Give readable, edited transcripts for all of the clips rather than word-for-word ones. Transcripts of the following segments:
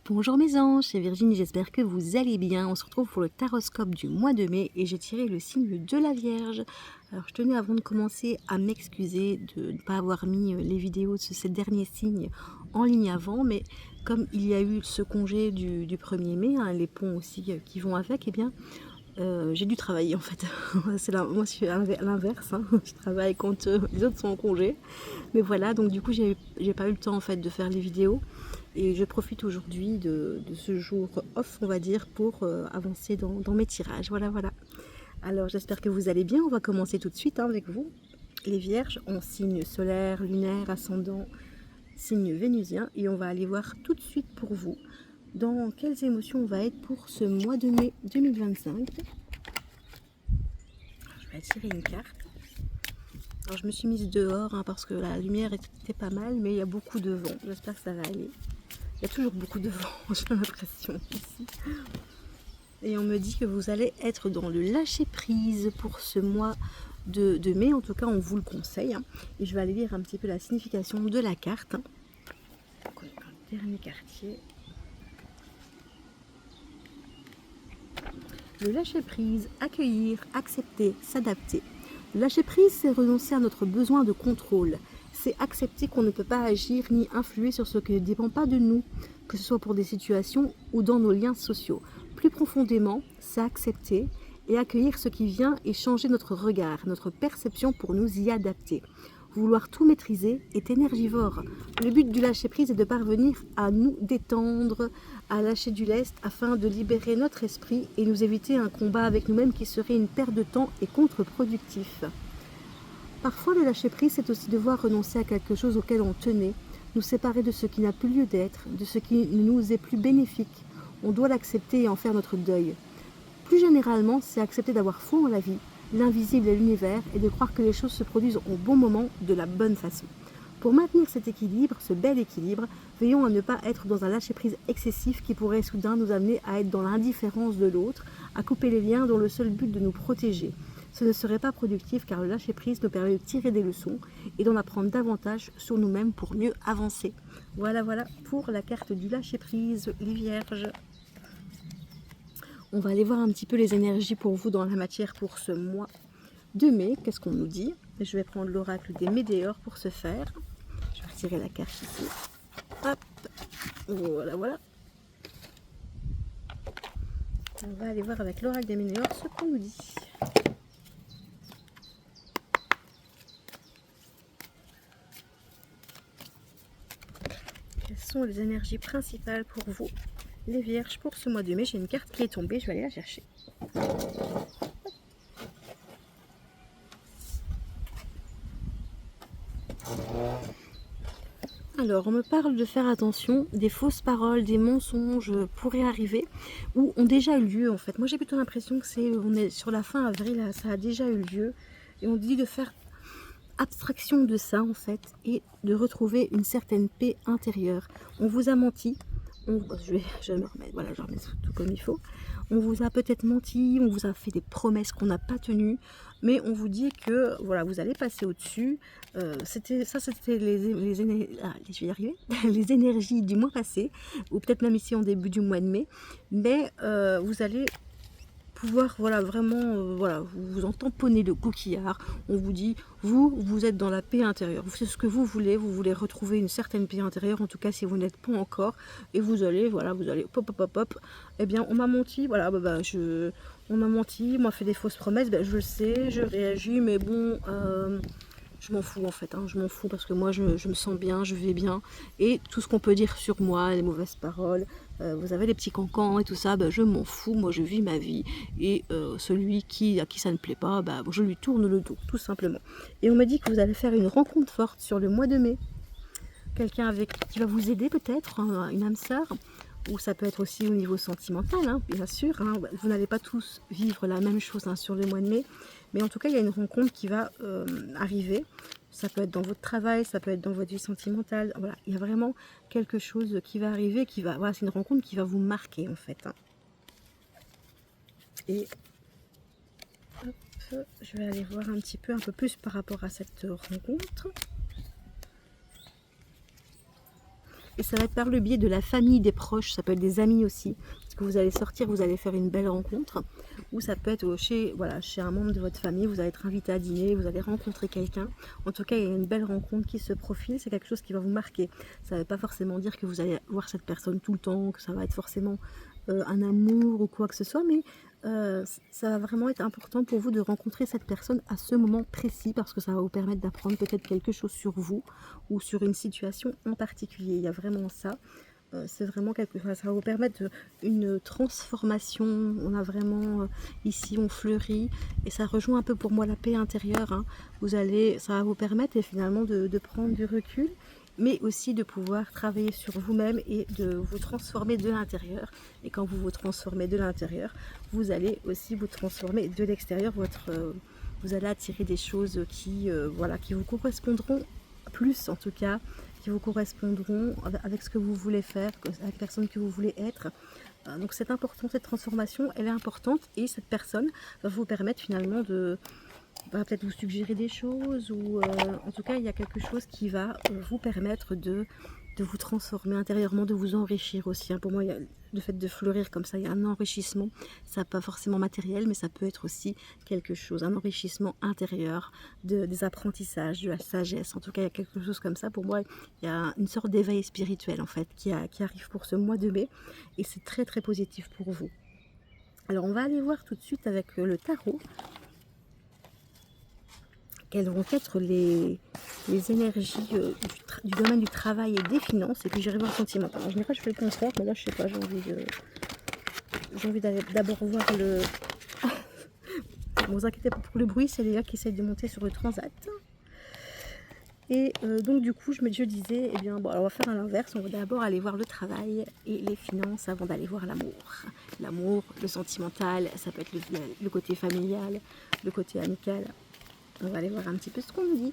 Bonjour mes anges, c'est Virginie, j'espère que vous allez bien. On se retrouve pour le taroscope du mois de mai et j'ai tiré le signe de la Vierge. Alors je tenais avant de commencer à m'excuser de ne pas avoir mis les vidéos de ces derniers signes en ligne avant, mais comme il y a eu ce congé du 1er mai, hein, les ponts aussi qui vont avec, eh bien j'ai dû travailler en fait. Moi je suis à l'inverse, hein. Je travaille quand les autres sont en congé. Mais voilà, donc du coup j'ai pas eu le temps en fait de faire les vidéos. Et je profite aujourd'hui de ce jour off, on va dire, pour avancer dans mes tirages. Voilà, voilà. Alors j'espère que vous allez bien. On va commencer tout de suite hein, avec vous. Les Vierges en signe solaire, lunaire, ascendant, signe vénusien. Et on va aller voir tout de suite pour vous dans quelles émotions on va être pour ce mois de mai 2025. Je vais attirer une carte. Alors je me suis mise dehors hein, parce que la lumière était pas mal, mais il y a beaucoup de vent. J'espère que ça va aller. Il y a toujours beaucoup de vent, j'ai l'impression ici. Et on me dit que vous allez être dans le lâcher-prise pour ce mois de mai. En tout cas, on vous le conseille. Hein. Et je vais aller lire un petit peu la signification de la carte. Donc, on a un dernier quartier. Le lâcher-prise, accueillir, accepter, s'adapter. Le lâcher-prise, c'est renoncer à notre besoin de contrôle. C'est accepter qu'on ne peut pas agir ni influer sur ce qui ne dépend pas de nous, que ce soit pour des situations ou dans nos liens sociaux. Plus profondément, c'est accepter et accueillir ce qui vient et changer notre regard, notre perception pour nous y adapter. Vouloir tout maîtriser est énergivore. Le but du lâcher-prise est de parvenir à nous détendre, à lâcher du lest afin de libérer notre esprit et nous éviter un combat avec nous-mêmes qui serait une perte de temps et contre-productif. Parfois, le lâcher-prise, c'est aussi devoir renoncer à quelque chose auquel on tenait, nous séparer de ce qui n'a plus lieu d'être, de ce qui ne nous est plus bénéfique. On doit l'accepter et en faire notre deuil. Plus généralement, c'est accepter d'avoir foi en la vie, l'invisible et l'univers, et de croire que les choses se produisent au bon moment, de la bonne façon. Pour maintenir cet équilibre, ce bel équilibre, veillons à ne pas être dans un lâcher-prise excessif qui pourrait soudain nous amener à être dans l'indifférence de l'autre, à couper les liens dont le seul but de nous protéger. Ce ne serait pas productif car le lâcher-prise nous permet de tirer des leçons et d'en apprendre davantage sur nous-mêmes pour mieux avancer. Voilà, voilà pour la carte du lâcher-prise, les Vierges. On va aller voir un petit peu les énergies pour vous dans la matière pour ce mois de mai. Qu'est-ce qu'on nous dit? Je vais prendre l'oracle des Médéors pour ce faire. Je vais retirer la carte ici. Hop, voilà, voilà. On va aller voir avec l'oracle des Médéors ce qu'on nous dit. Quelles sont les énergies principales pour vous, les Vierges, pour ce mois de mai? J'ai une carte qui est tombée, je vais aller la chercher. Alors, on me parle de faire attention, des fausses paroles, des mensonges pourraient arriver, ou ont déjà eu lieu en fait. Moi j'ai plutôt l'impression que on est sur la fin avril, ça a déjà eu lieu, et on dit de faire abstraction de ça en fait, et de retrouver une certaine paix intérieure. On vous a menti, je vais me remettre, voilà, je remets tout comme il faut. On vous a peut-être menti, on vous a fait des promesses qu'on n'a pas tenues, mais on vous dit que voilà, vous allez passer au-dessus. C'était je vais y arriver, les énergies du mois passé, ou peut-être même ici en début du mois de mai, mais vous allez pouvoir voilà vraiment voilà, vous en tamponnez le coquillard. On vous dit vous êtes dans la paix intérieure, c'est ce que vous voulez retrouver une certaine paix intérieure, en tout cas si vous n'êtes pas encore, et vous allez voilà, vous allez pop pop pop pop. Eh bien on m'a menti, voilà, on m'a menti, on m'a fait des fausses promesses, ben, je le sais, je réagis, mais bon je m'en fous en fait, hein, je m'en fous parce que moi je me sens bien, je vais bien, et tout ce qu'on peut dire sur moi, les mauvaises paroles, vous avez les petits cancans et tout ça, bah, je m'en fous, moi je vis ma vie, et celui à qui ça ne plaît pas, bah, je lui tourne le dos, tout simplement. Et on me dit que vous allez faire une rencontre forte sur le mois de mai, quelqu'un qui va vous aider peut-être, hein, une âme sœur, ou ça peut être aussi au niveau sentimental, hein, bien sûr, hein. Vous n'allez pas tous vivre la même chose hein, sur le mois de mai, mais en tout cas il y a une rencontre qui va arriver. Ça peut être dans votre travail, ça peut être dans votre vie sentimentale, voilà, il y a vraiment quelque chose qui va arriver, voilà, c'est une rencontre qui va vous marquer en fait, hein. Et hop, je vais aller voir un petit peu, un peu plus par rapport à cette rencontre. Et ça va être par le biais de la famille, des proches, ça peut être des amis aussi. Parce que vous allez sortir, vous allez faire une belle rencontre. Ou ça peut être chez, voilà, chez un membre de votre famille, vous allez être invité à dîner, vous allez rencontrer quelqu'un. En tout cas, il y a une belle rencontre qui se profile, c'est quelque chose qui va vous marquer. Ça ne veut pas forcément dire que vous allez voir cette personne tout le temps, que ça va être forcément un amour ou quoi que ce soit, mais ça va vraiment être important pour vous de rencontrer cette personne à ce moment précis parce que ça va vous permettre d'apprendre peut-être quelque chose sur vous ou sur une situation en particulier. Il y a vraiment ça. C'est vraiment quelque chose, ça va vous permettre une transformation. On a vraiment ici, on fleurit et ça rejoint un peu pour moi la paix intérieure. Hein. Ça va vous permettre et finalement de prendre du recul, mais aussi de pouvoir travailler sur vous-même et de vous transformer de l'intérieur. Et quand vous vous transformez de l'intérieur, vous allez aussi vous transformer de l'extérieur. Vous allez attirer des choses voilà, qui vous correspondront plus en tout cas, qui vous correspondront avec ce que vous voulez faire, avec la personne que vous voulez être. Donc c'est important, cette transformation, elle est importante et cette personne va vous permettre finalement va peut-être vous suggérer des choses ou en tout cas il y a quelque chose qui va vous permettre de vous transformer intérieurement, de vous enrichir aussi. Hein. Pour moi, le fait de fleurir comme ça, il y a un enrichissement. Ça pas forcément matériel, mais ça peut être aussi quelque chose, un enrichissement intérieur, des apprentissages, de la sagesse. En tout cas, il y a quelque chose comme ça. Pour moi, il y a une sorte d'éveil spirituel en fait qui arrive pour ce mois de mai et c'est très très positif pour vous. Alors, on va aller voir tout de suite avec le tarot. Quelles vont être les énergies du domaine du travail et des finances, et puis j'irai voir le sentimental. En général, je fais le contraire, mais là, je sais pas, j'ai envie d'abord voir le... Bon, vous inquiétez pas pour le bruit, c'est les gars qui essayent de monter sur le transat. Et donc, du coup, je disais, eh bien, bon, alors on va faire à l'inverse, on va d'abord aller voir le travail et les finances avant d'aller voir l'amour. L'amour, le sentimental, ça peut être le côté familial, le côté amical. On va aller voir un petit peu ce qu'on nous dit.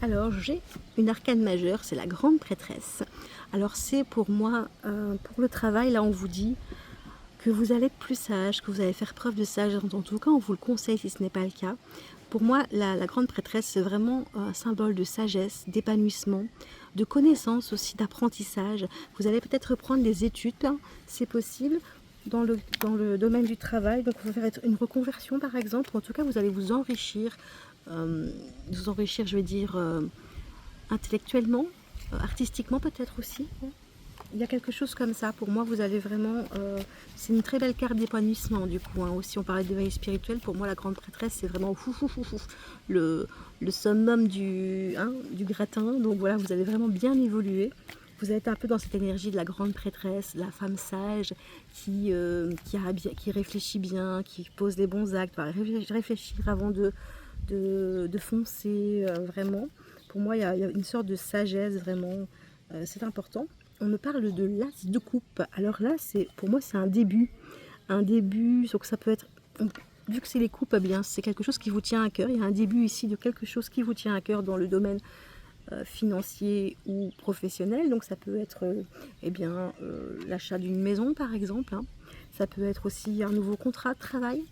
Alors j'ai une arcane majeure, c'est la grande prêtresse. Alors c'est pour moi, pour le travail, là on vous dit que vous allez être plus sage, que vous allez faire preuve de sagesse. En tout cas, on vous le conseille si ce n'est pas le cas. Pour moi, la grande prêtresse, c'est vraiment un symbole de sagesse, d'épanouissement, de connaissance aussi, d'apprentissage. Vous allez peut-être reprendre des études, hein, c'est possible, dans le domaine du travail. Donc, vous faire une reconversion, par exemple. En tout cas, vous allez vous enrichir, je vais dire, intellectuellement, artistiquement peut-être aussi. Il y a quelque chose comme ça. Pour moi, vous allez vraiment... c'est une très belle carte d'épanouissement, du coup. Hein. Aussi, on parlait d'éveil spirituel. Pour moi, la grande prêtresse, c'est vraiment le summum du gratin. Donc voilà, vous allez vraiment bien évoluer. Vous êtes un peu dans cette énergie de la grande prêtresse, la femme sage, qui réfléchit bien, qui pose les bons actes, réfléchir avant de foncer, vraiment. Pour moi, il y a une sorte de sagesse, vraiment. C'est important. On me parle de l'as de coupe. Alors là, pour moi, c'est un début. Un début, donc ça peut être... Vu que c'est les coupes, eh bien, c'est quelque chose qui vous tient à cœur. Il y a un début ici de quelque chose qui vous tient à cœur dans le domaine financier ou professionnel. Donc ça peut être l'achat d'une maison, par exemple. Hein. Ça peut être aussi un nouveau contrat de travail.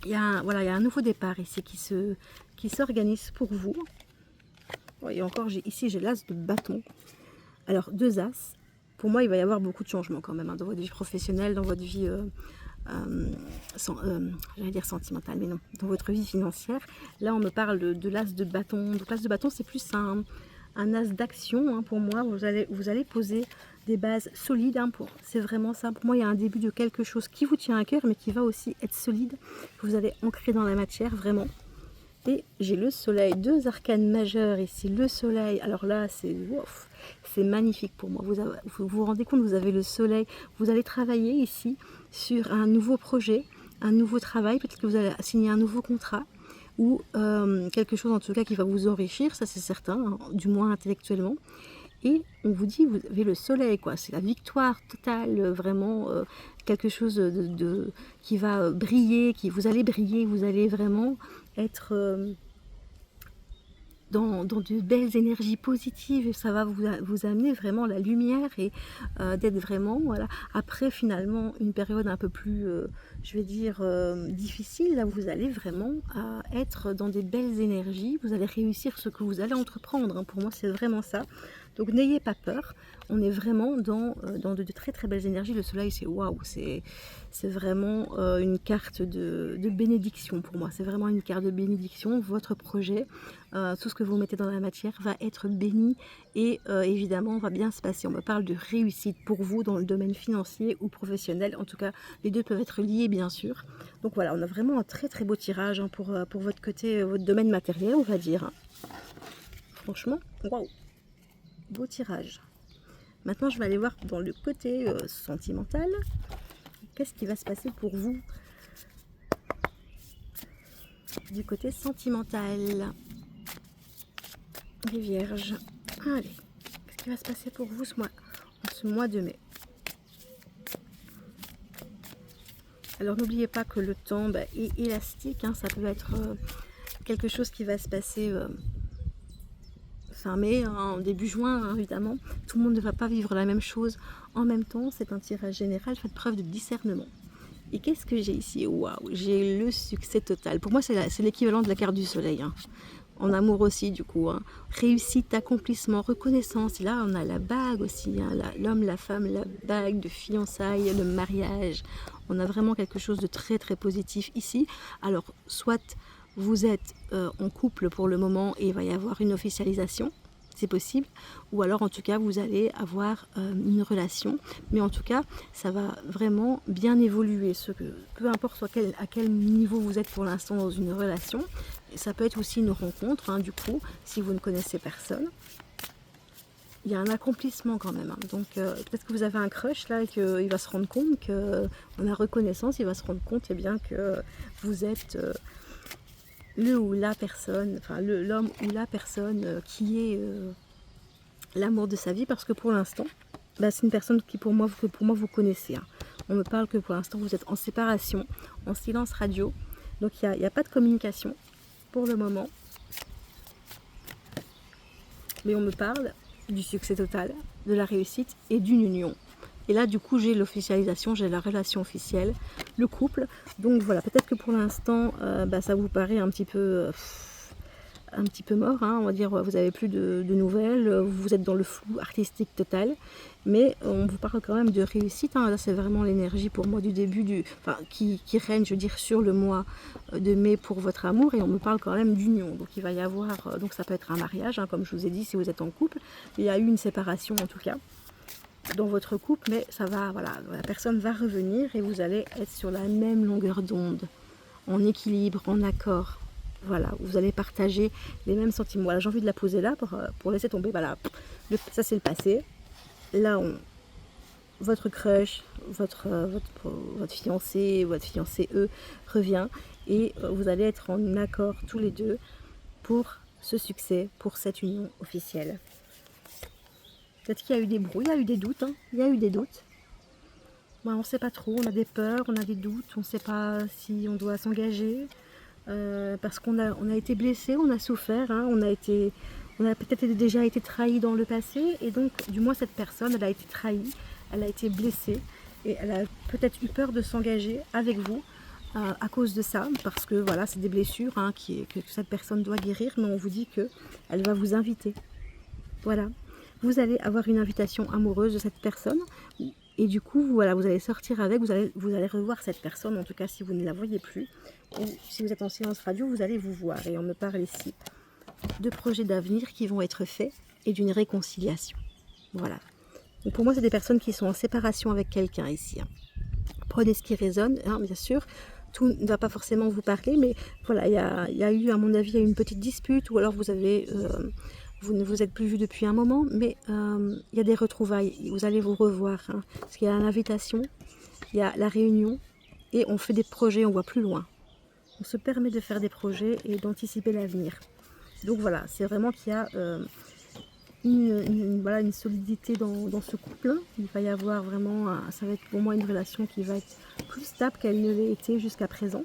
Il y a un nouveau départ ici qui s'organise pour vous. Et encore, ici, j'ai l'as de bâton. Alors, 2 as, pour moi, il va y avoir beaucoup de changements quand même, hein, dans votre vie professionnelle, dans votre vie, j'allais dire sentimentale, mais non, dans votre vie financière. Là, on me parle de l'as de bâton. Donc, l'as de bâton, c'est plus un as d'action, hein, pour moi. Vous allez poser des bases solides. Hein, c'est vraiment ça. Pour moi, il y a un début de quelque chose qui vous tient à cœur, mais qui va aussi être solide. Vous allez ancrer dans la matière, vraiment. Et j'ai le soleil, 2 arcanes majeures ici, le soleil. Alors là, c'est magnifique pour moi. Vous vous rendez compte, vous avez le soleil. Vous allez travailler ici sur un nouveau projet, un nouveau travail. Peut-être que vous allez signer un nouveau contrat ou quelque chose en tout cas qui va vous enrichir, ça c'est certain, hein, du moins intellectuellement. Et on vous dit, vous avez le soleil, quoi. C'est la victoire totale, vraiment quelque chose qui va briller, vous allez briller, vous allez vraiment être dans de belles énergies positives et ça va vous amener vraiment la lumière et d'être vraiment, voilà. Après finalement une période un peu plus, je vais dire, difficile, là vous allez vraiment être dans des belles énergies, vous allez réussir ce que vous allez entreprendre, hein. Pour moi c'est vraiment ça. Donc n'ayez pas peur, on est vraiment dans de très très belles énergies. Le soleil c'est waouh, c'est vraiment une carte de bénédiction pour moi, c'est vraiment une carte de bénédiction. Votre projet, tout ce que vous mettez dans la matière va être béni et évidemment va bien se passer. On me parle de réussite pour vous dans le domaine financier ou professionnel, en tout cas les deux peuvent être liés bien sûr. Donc voilà, on a vraiment un très très beau tirage hein, pour votre côté, votre domaine matériel on va dire, hein. Franchement, waouh, beau tirage. Maintenant je vais aller voir dans le côté sentimental, qu'est-ce qui va se passer pour vous du côté sentimental, les vierges. Allez, qu'est-ce qui va se passer pour vous ce mois de mai? Alors n'oubliez pas que le temps est élastique, hein, ça peut être quelque chose qui va se passer fin mai, hein, début juin, hein, évidemment. Tout le monde ne va pas vivre la même chose en même temps, c'est un tirage général, faites preuve de discernement. Et qu'est-ce que j'ai ici? Waouh, j'ai le succès total. Pour moi, c'est l'équivalent de la carte du soleil, hein. En amour aussi, du coup, hein. Réussite, accomplissement, reconnaissance. Et là, on a la bague aussi, hein. L'homme, la femme, la bague de fiançailles, le mariage. On a vraiment quelque chose de très, très positif ici. Alors, soit vous êtes en couple pour le moment et il va y avoir une officialisation. C'est possible, ou alors en tout cas vous allez avoir une relation, mais en tout cas ça va vraiment bien évoluer, peu importe à quel niveau vous êtes pour l'instant dans une relation. Et ça peut être aussi une rencontre, hein, du coup, si vous ne connaissez personne. Il y a un accomplissement quand même, hein. Donc peut-être que vous avez un crush là et qu'il va se rendre compte que, dans la reconnaissance, il va se rendre compte bien que vous êtes le ou la personne, enfin l'homme ou la personne qui est l'amour de sa vie, parce que pour l'instant, c'est une personne que pour moi vous connaissez, hein. On me parle que pour l'instant vous êtes en séparation, en silence radio, donc il n'y a pas de communication pour le moment, mais on me parle du succès total, de la réussite et d'une union. Et là, du coup, j'ai l'officialisation, j'ai la relation officielle, le couple. Donc voilà, peut-être que pour l'instant, ça vous paraît un petit peu mort, hein, on va dire, vous n'avez plus de nouvelles, vous êtes dans le flou artistique total. Mais on vous parle quand même de réussite, hein. Là, c'est vraiment l'énergie pour moi du début, qui règne, je veux dire, sur le mois de mai pour votre amour. Et on me parle quand même d'union. Donc il va y avoir, donc ça peut être un mariage, hein, comme je vous ai dit, si vous êtes en couple. Il y a eu une séparation en tout cas dans votre couple, mais ça va, voilà, la personne va revenir et vous allez être sur la même longueur d'onde, en équilibre, en accord. Voilà, vous allez partager les mêmes sentiments. Voilà, j'ai envie de la poser là pour laisser tomber. Voilà, ça c'est le passé. Là, votre crush, votre fiancé, votre fiancé revient et vous allez être en accord tous les deux pour ce succès, pour cette union officielle. Peut-être qu'il y a eu des brouilles, il y a eu des doutes, hein. Il y a eu des doutes. On ne sait pas trop, on a des peurs, on a des doutes, on ne sait pas si on doit s'engager. Parce qu'on a été blessé, on a souffert, hein, on a peut-être déjà été trahi dans le passé, et donc du moins cette personne, elle a été trahie, elle a été blessée, et elle a peut-être eu peur de s'engager avec vous à cause de ça, parce que voilà, c'est des blessures, hein, que cette personne doit guérir, mais on vous dit qu'elle va vous inviter. Voilà, vous allez avoir une invitation amoureuse de cette personne, et du coup, voilà, vous allez sortir avec, vous allez revoir cette personne, en tout cas si vous ne la voyez plus, ou si vous êtes en silence radio, vous allez vous voir. Et on me parle ici de projets d'avenir qui vont être faits et d'une réconciliation. Voilà. Donc pour moi, c'est des personnes qui sont en séparation avec quelqu'un ici, hein. Prenez ce qui résonne, hein, bien sûr. Tout ne va pas forcément vous parler, mais voilà, il y a eu, à mon avis, une petite dispute, ou alors vous ne vous êtes plus vu depuis un moment, mais il y a des retrouvailles, vous allez vous revoir, hein, parce qu'il y a l'invitation, il y a la réunion, et on fait des projets, on voit plus loin. On se permet de faire des projets et d'anticiper l'avenir. Donc voilà, c'est vraiment qu'il y a une solidité dans ce couple. Il va y avoir vraiment, ça va être pour moi une relation qui va être plus stable qu'elle ne l'ait été jusqu'à présent,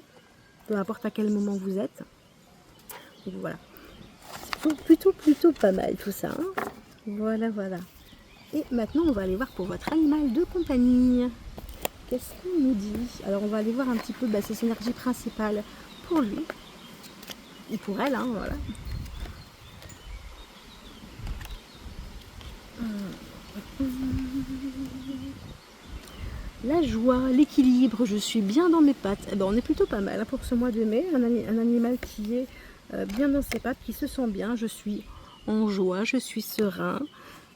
peu importe à quel moment vous êtes. Donc voilà. plutôt pas mal tout ça. Hein. Voilà, voilà. Et maintenant, on va aller voir pour votre animal de compagnie. Qu'est-ce qu'il nous dit? Alors, on va aller voir un petit peu ses énergies principales pour lui. Et pour elle, hein, voilà. La joie, l'équilibre, je suis bien dans mes pattes. Eh ben, on est plutôt pas mal hein, pour ce mois de mai. Un animal qui est bien dans ses pattes, qui se sent bien. Je suis en joie, je suis serein,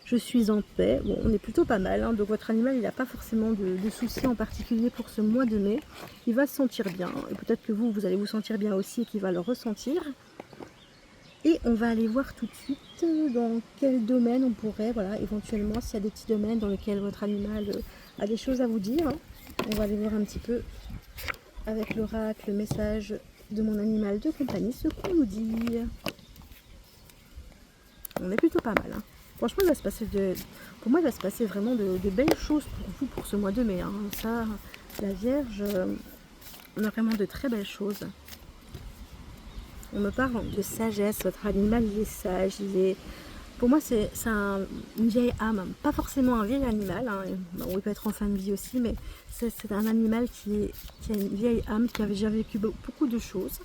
je suis en paix. Bon, on est plutôt pas mal. Hein, donc votre animal, il n'a pas forcément de soucis en particulier pour ce mois de mai. Il va se sentir bien. Et peut-être que vous allez vous sentir bien aussi et qu'il va le ressentir. Et on va aller voir tout de suite dans quel domaine on pourrait, voilà, éventuellement, s'il y a des petits domaines dans lesquels votre animal a des choses à vous dire. Hein. On va aller voir un petit peu avec l'oracle, le message de mon animal de compagnie, ce qu'on nous dit. On est plutôt pas mal. Hein. Franchement, il va se passer pour moi, il va se passer vraiment de belles choses pour vous pour ce mois de mai. Hein. Ça, la Vierge, on a vraiment de très belles choses. On me parle de sagesse, votre animal il est sage, pour moi c'est une vieille âme, pas forcément un vieil animal, hein. Bon, il peut être en fin de vie aussi, mais c'est un animal qui a une vieille âme, qui a déjà vécu beaucoup de choses,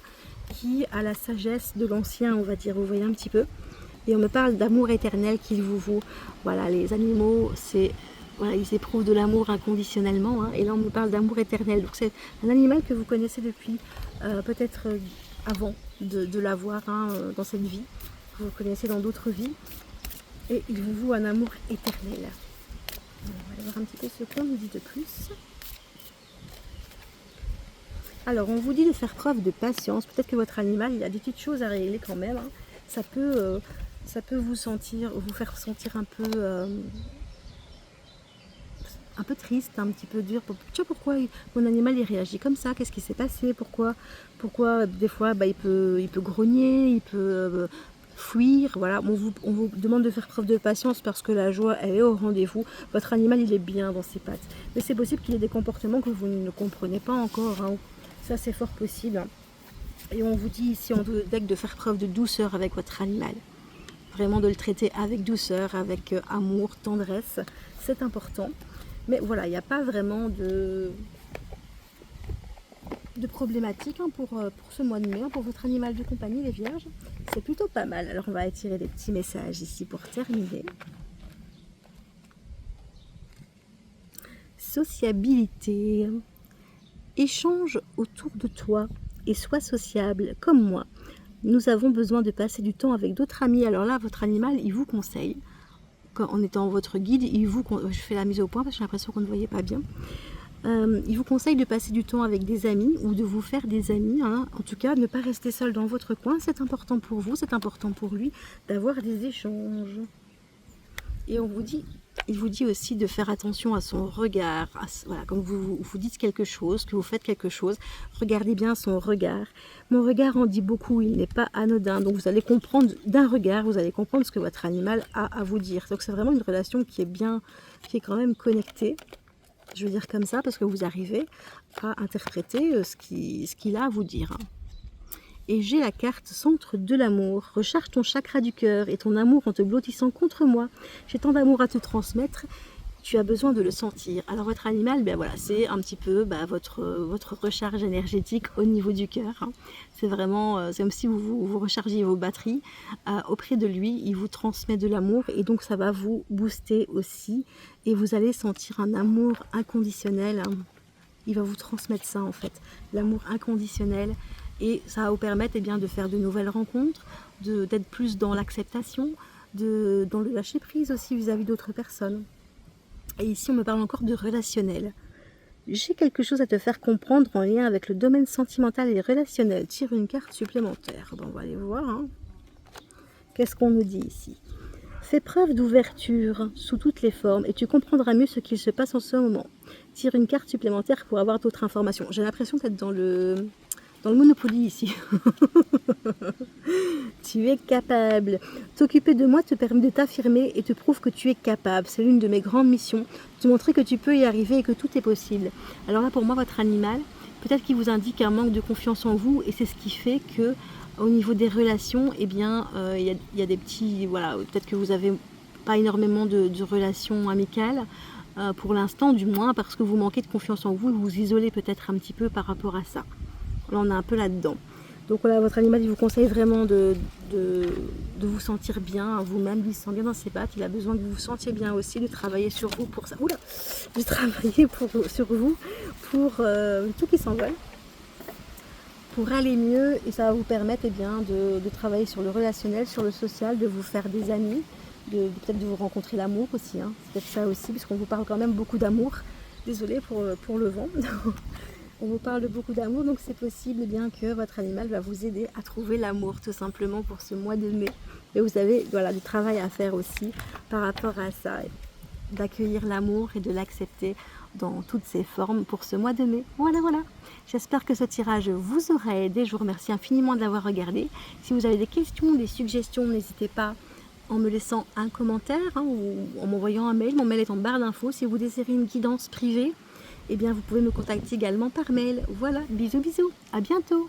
qui a la sagesse de l'ancien, on va dire, vous voyez un petit peu. Et on me parle d'amour éternel qu'il vous vaut. Voilà, les animaux, voilà, ils éprouvent de l'amour inconditionnellement, hein, et là on me parle d'amour éternel. Donc c'est un animal que vous connaissez depuis peut-être avant de l'avoir hein, dans cette vie, que vous connaissez dans d'autres vies, et il vous voue un amour éternel. On va aller voir un petit peu ce qu'on nous dit de plus. Alors on vous dit de faire preuve de patience. Peut-être que votre animal il a des petites choses à régler quand même. Hein. Ça peut vous faire sentir un peu triste, un petit peu dur. Tu vois pourquoi mon animal il réagit comme ça? Qu'est-ce qui s'est passé? Pourquoi des fois il peut grogner, il peut fuir. Voilà, on vous demande de faire preuve de patience parce que la joie elle est au rendez-vous. Votre animal il est bien dans ses pattes. Mais c'est possible qu'il ait des comportements que vous ne comprenez pas encore. Hein. Ça c'est fort possible. Et on vous dit ici en deck de faire preuve de douceur avec votre animal. Vraiment de le traiter avec douceur, avec amour, tendresse. C'est important. Mais voilà, il n'y a pas vraiment de problématique hein, pour ce mois de mai, hein, pour votre animal de compagnie, les vierges. C'est plutôt pas mal. Alors on va étirer des petits messages ici pour terminer. Sociabilité. Échange autour de toi et sois sociable comme moi. Nous avons besoin de passer du temps avec d'autres amis. Alors là, votre animal, il vous conseille. En étant votre guide, je fais la mise au point parce que j'ai l'impression qu'on ne voyait pas bien. Il vous conseille de passer du temps avec des amis ou de vous faire des amis. Hein. En tout cas, ne pas rester seul dans votre coin. C'est important pour vous, c'est important pour lui d'avoir des échanges. Et il vous dit aussi de faire attention à son regard. Voilà, quand vous dites quelque chose, que vous faites quelque chose, regardez bien son regard. Mon regard en dit beaucoup, il n'est pas anodin. Donc vous allez comprendre d'un regard, vous allez comprendre ce que votre animal a à vous dire. Donc c'est vraiment une relation qui est quand même connectée. Je veux dire comme ça parce que vous arrivez à interpréter ce qu'il a à vous dire. Et j'ai la carte centre de l'amour. Recharge ton chakra du cœur et ton amour en te blottissant contre moi. J'ai tant d'amour à te transmettre. Tu as besoin de le sentir. Alors votre animal, ben voilà, c'est un petit peu votre recharge énergétique au niveau du cœur. Hein. C'est vraiment, c'est comme si vous rechargiez vos batteries auprès de lui. Il vous transmet de l'amour et donc ça va vous booster aussi. Et vous allez sentir un amour inconditionnel. Hein. Il va vous transmettre ça en fait, l'amour inconditionnel. Et ça va vous permettre eh bien, de faire de nouvelles rencontres, d'être plus dans l'acceptation, dans le lâcher prise aussi vis-à-vis d'autres personnes. Et ici, on me parle encore de relationnel. J'ai quelque chose à te faire comprendre en lien avec le domaine sentimental et relationnel. Tire une carte supplémentaire. Bon, on va aller voir. Hein. Qu'est-ce qu'on nous dit ici? Fais preuve d'ouverture sous toutes les formes et tu comprendras mieux ce qu'il se passe en ce moment. Tire une carte supplémentaire pour avoir d'autres informations. J'ai l'impression d'être dans le Monopoly ici. Tu es capable. T'occuper de moi te permet de t'affirmer et te prouve que tu es capable. C'est l'une de mes grandes missions, te montrer que tu peux y arriver et que tout est possible. Alors là, pour moi, votre animal, peut-être qu'il vous indique un manque de confiance en vous, et c'est ce qui fait que au niveau des relations, eh bien, y a des petits, voilà, peut-être que vous avez pas énormément de relations amicales, pour l'instant du moins, parce que vous manquez de confiance en vous, et vous vous isolez peut-être un petit peu par rapport à ça. Là, on est un peu là-dedans. Donc voilà, votre animal, il vous conseille vraiment de vous sentir bien vous-même. Il se sent bien dans ses pattes. Il a besoin que vous vous sentiez bien aussi, de travailler sur vous pour ça. Oula, de travailler sur vous pour tout qui s'envole, pour aller mieux. Et ça va vous permettre eh bien, de travailler sur le relationnel, sur le social, de vous faire des amis, peut-être de vous rencontrer l'amour aussi. Hein. C'est peut-être ça aussi, puisqu'on vous parle quand même beaucoup d'amour. Désolée pour le vent. On vous parle de beaucoup d'amour, donc c'est possible eh bien que votre animal va vous aider à trouver l'amour tout simplement pour ce mois de mai. Et vous avez voilà, du travail à faire aussi par rapport à ça, d'accueillir l'amour et de l'accepter dans toutes ses formes pour ce mois de mai. Voilà, voilà. J'espère que ce tirage vous aura aidé. Je vous remercie infiniment de l'avoir regardé. Si vous avez des questions, des suggestions, n'hésitez pas en me laissant un commentaire hein, ou en m'envoyant un mail. Mon mail est en barre d'infos. Si vous désirez une guidance privée, eh bien vous pouvez me contacter également par mail. Voilà, bisous bisous, à bientôt.